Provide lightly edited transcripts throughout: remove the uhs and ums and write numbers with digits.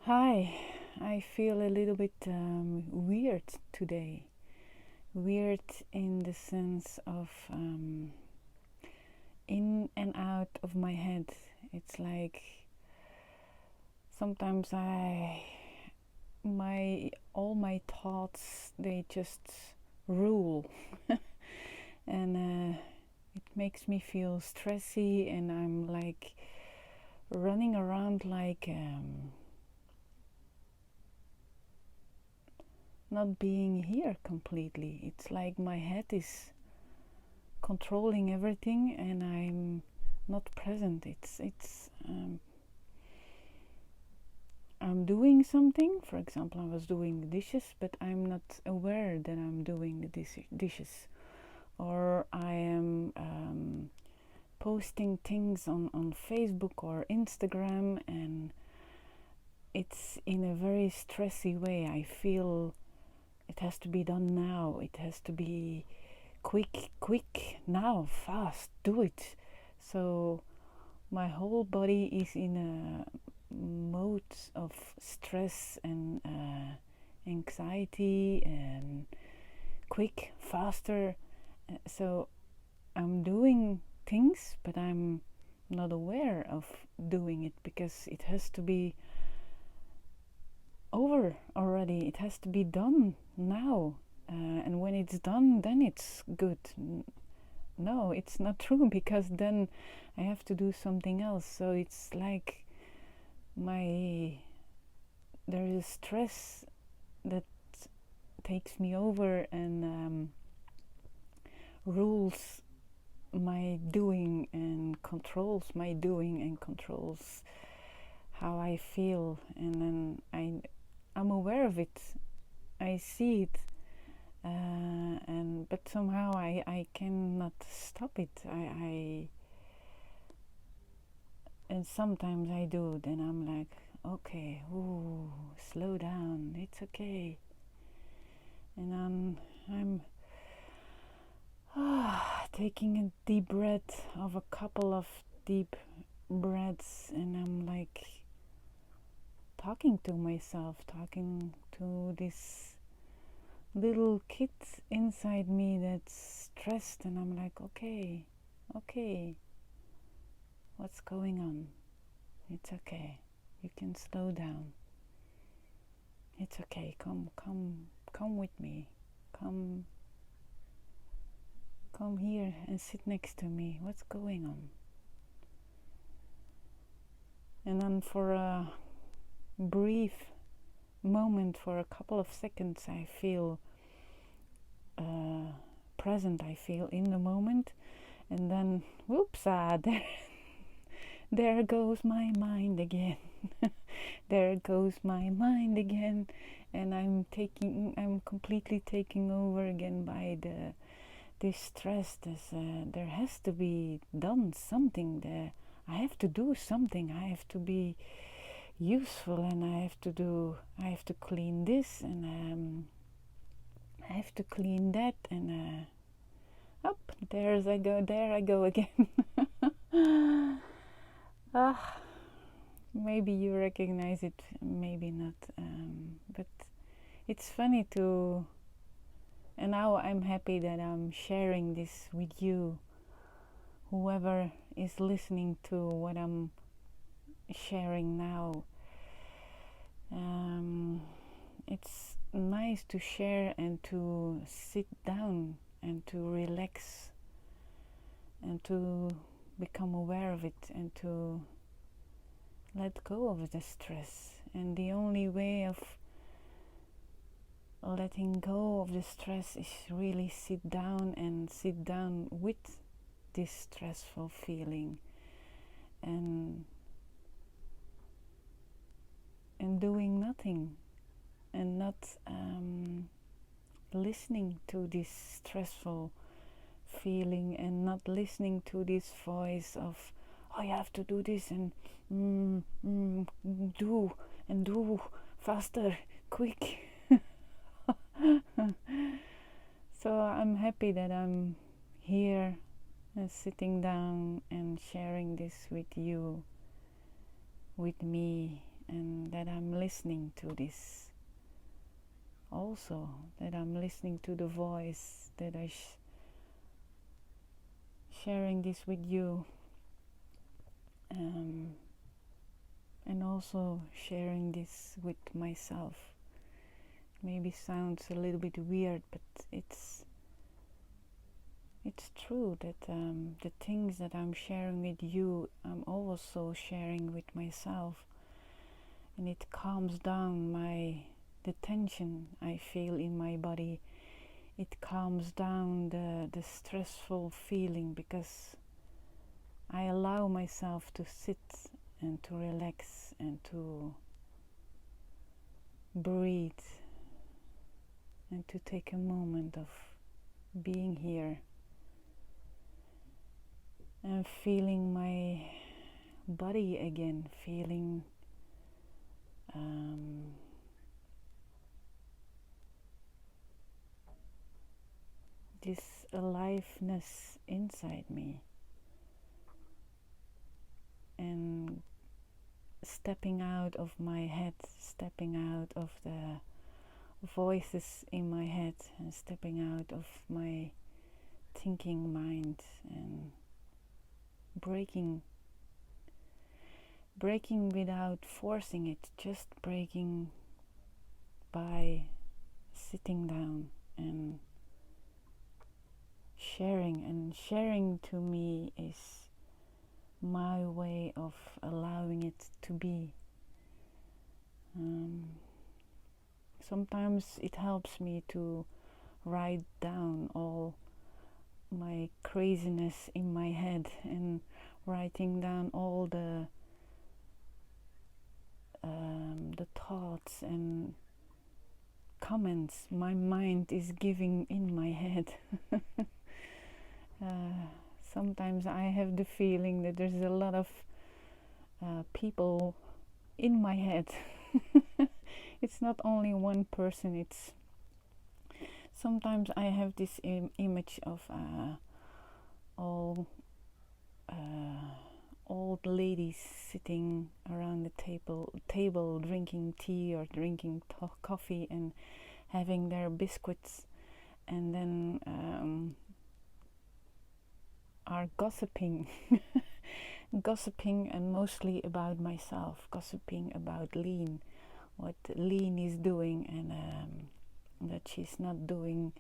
Hi, I feel a little bit weird today. Weird in the sense of in and out of my head. It's like sometimes all my thoughts, they just rule, and it makes me feel stressy, and I'm like running around like not being here completely. It's like my head is controlling everything and I'm not present. I'm doing something. For example, I was doing the dishes, but I'm not aware that I'm doing the dishes. Or I am posting things on Facebook or Instagram, and it's in a very stressy way. I feel it has to be done now. It has to be quick, now, fast, do it. So my whole body is in a mode of stress and anxiety and quick, faster. So I'm doing things, but I'm not aware of doing it because it has to be over already. It has to be done now. And when it's done, then it's good. No, it's not true, because then I have to do something else. So it's like there is stress that takes me over and rules my doing and controls my doing and controls how I feel. And then I'm aware of it. I see it. But somehow I cannot stop it. And sometimes I do. Then I'm like, okay, ooh, slow down. It's okay. And I'm taking a deep breath of a couple of deep breaths, and I'm like talking to myself, talking to this little kid inside me that's stressed, and I'm like, okay, what's going on? It's okay. You can slow down. It's okay. Come with me. Come here and sit next to me. What's going on? And then for a brief moment, for a couple of seconds, I feel present. I feel in the moment, and then whoops, there goes my mind again. There goes my mind again, and I'm completely taken over again by this stress. There has to be done something there. I have to do something. I have to be useful, and I have to clean this, and I have to clean that, and up there I go again. Ah, maybe you recognize it, maybe not, but it's funny to, and now I'm happy that I'm sharing this with you, whoever is listening to what I'm sharing now. It's nice to share and to sit down and to relax and to become aware of it and to let go of the stress. And the only way of letting go of the stress is really sit down with this stressful feeling, and doing nothing, and not listening to this stressful feeling, and not listening to this voice of, oh, you have to do this, and do faster, quick. So I'm happy that I'm here sitting down and sharing this with you, with me, and that I'm listening to this also, that I'm listening to the voice, that I sharing this with you, and also sharing this with myself. Maybe sounds a little bit weird, but it's true that the things that I'm sharing with you, I'm also sharing with myself, and it calms down the tension I feel in my body. It calms down the stressful feeling, because I allow myself to sit and to relax and to breathe and to take a moment of being here and feeling my body again, feeling this aliveness inside me, and stepping out of my head, stepping out of the voices in my head, and stepping out of my thinking mind, and breaking without forcing it, just breaking by sitting down and sharing. And sharing to me is my way of allowing it to be. Sometimes it helps me to write down all my craziness in my head, and writing down all the thoughts and comments my mind is giving in my head. Sometimes I have the feeling that there's a lot of people in my head. It's not only one person. It's sometimes I have this image of all old ladies sitting around the table drinking tea or drinking coffee and having their biscuits, and then are gossiping gossiping, and mostly about myself, gossiping about Lien, what Lien is doing, and that she's not doing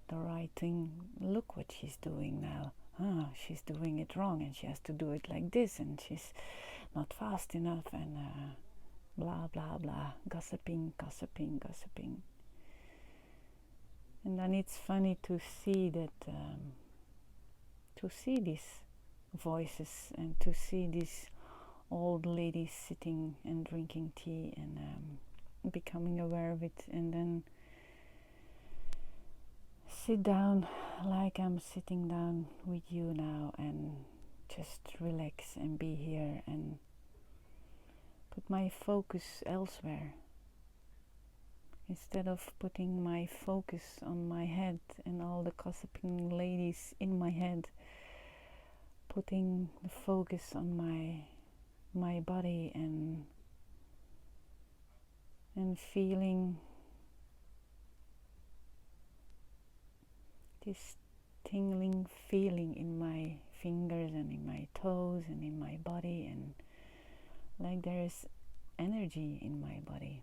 the right thing. Look what she's doing now. She's doing it wrong, and she has to do it like this, and she's not fast enough, and blah blah blah, gossiping. And then it's funny to see that to see these voices, and to see these old ladies sitting and drinking tea, and becoming aware of it, and then sit down like I'm sitting down with you now, and just relax and be here, and put my focus elsewhere. Instead of putting my focus on my head and all the gossiping ladies in my head, putting the focus on my body, and feeling this tingling feeling in my fingers and in my toes and in my body, and like there is energy in my body.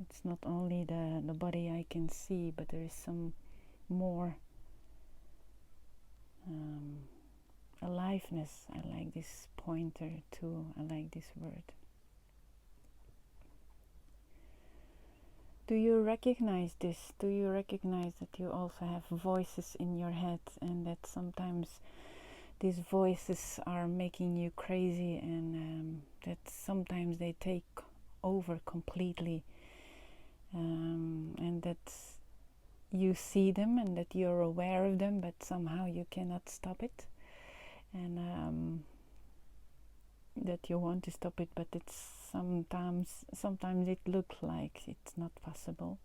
It's not only the body I can see, but there is some more aliveness. I like this pointer too. I like this word. Do you recognize this? Do you recognize that you also have voices in your head, and that sometimes these voices are making you crazy, and that sometimes they take over completely, and that you see them and that you're aware of them, but somehow you cannot stop it, and that you want to stop it, but it's sometimes it looks like it's not possible.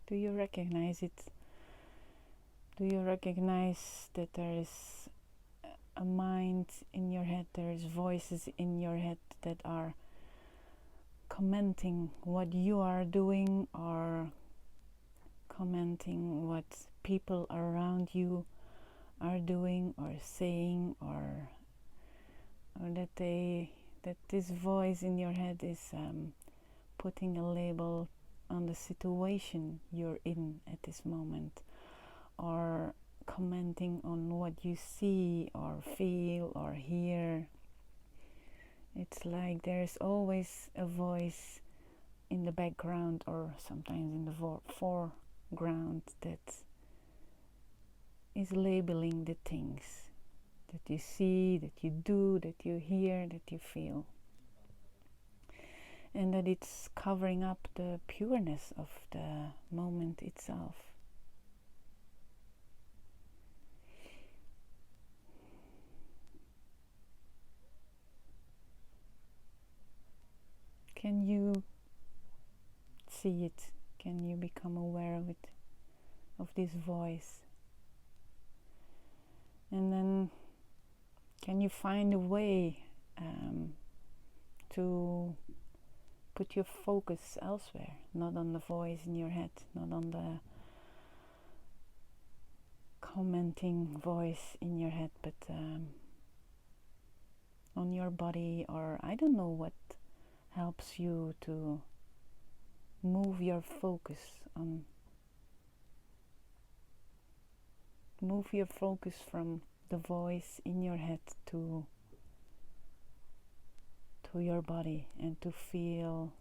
Do you recognize it? Do you recognize that there is a mind in your head, there's voices in your head that are commenting what you are doing, or commenting what people around you are doing or saying, or that this voice in your head is putting a label on the situation you're in at this moment, or commenting on what you see or feel or hear. It's like there's always a voice in the background, or sometimes in the foreground, that is labeling the things that you see, that you do, that you hear, that you feel. And that it's covering up the pureness of the moment itself. Can you see it? Can you become aware of it, of this voice? And then can you find a way to put your focus elsewhere, not on the voice in your head, not on the commenting voice in your head, but on your body, or I don't know what helps you to move your focus from the voice in your head to your body, and to feel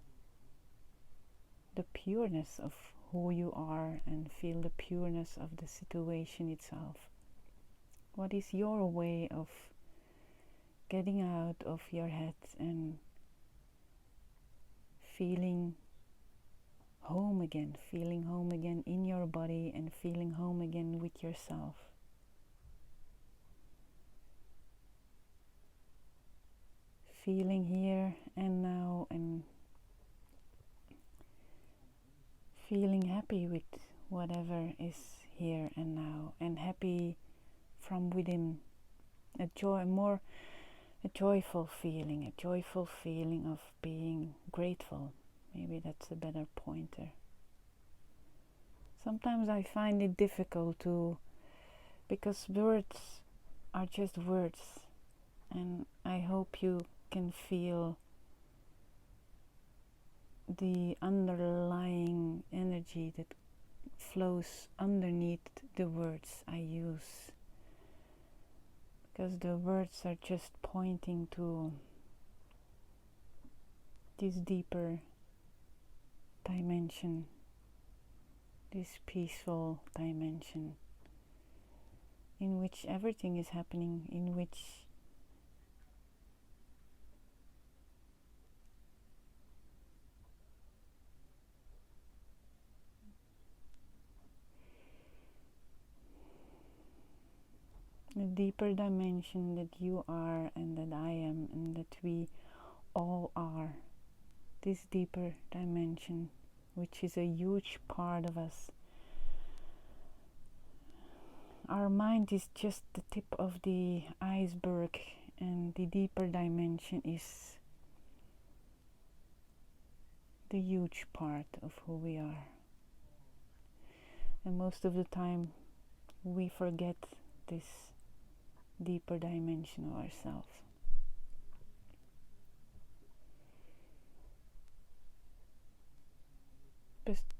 the pureness of who you are, and feel the pureness of the situation itself. What is your way of getting out of your head and feeling home again in your body, and feeling home again with yourself? Feeling here and now, and feeling happy with whatever is here and now, and happy from within. A joyful feeling of being grateful. Maybe that's a better pointer. Sometimes I find it difficult because words are just words, and I hope you can feel the underlying energy that flows underneath the words I use, because the words are just pointing to this deeper dimension, this peaceful dimension in which everything is happening, in which the deeper dimension that you are, and that I am, and that we all are. This deeper dimension, which is a huge part of us. Our mind is just the tip of the iceberg, and the deeper dimension is the huge part of who we are. And most of the time we forget this deeper dimension of ourselves.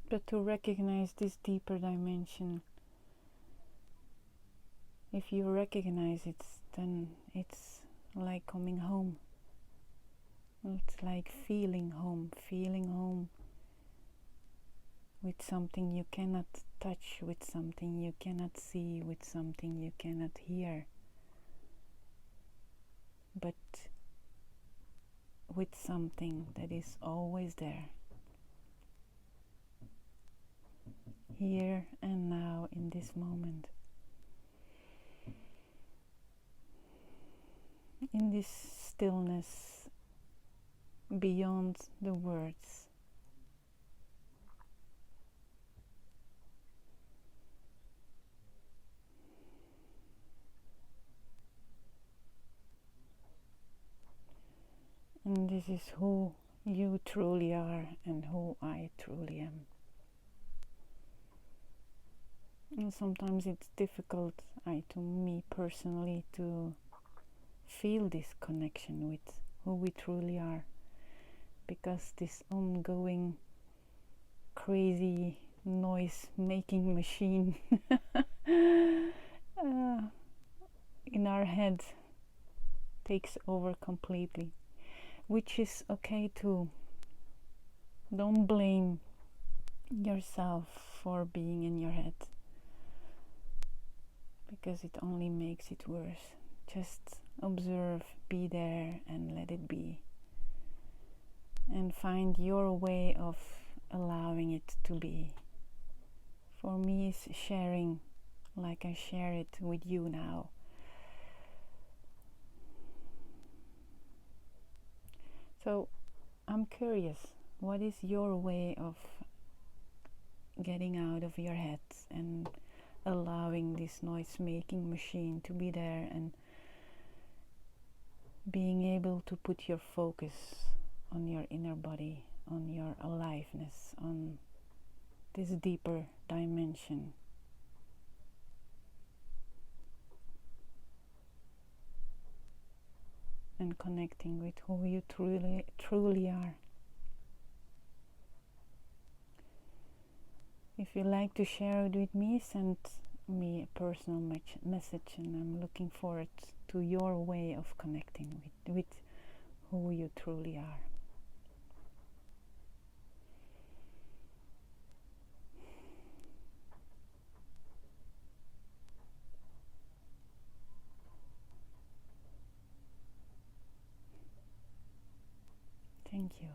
But to recognize this deeper dimension, if you recognize it, then it's like coming home. It's like feeling home with something you cannot touch, with something you cannot see, with something you cannot hear, but with something that is always there, here and now, in this moment, in this stillness beyond the words. And this is who you truly are and who I truly am. And sometimes it's difficult, to me personally, to feel this connection with who we truly are, because this ongoing crazy noise making machine in our head takes over completely, which is okay too. Don't blame yourself for being in your head, because it only makes it worse. Just observe, be there, and let it be. And find your way of allowing it to be. For me, it's sharing like I share it with you now. So I'm curious, what is your way of getting out of your head and allowing this noise making machine to be there, and being able to put your focus on your inner body, on your aliveness, on this deeper dimension? And connecting with who you truly are. If you like to share it with me, send me a personal message, and I'm looking forward to your way of connecting with who you truly are. Thank you.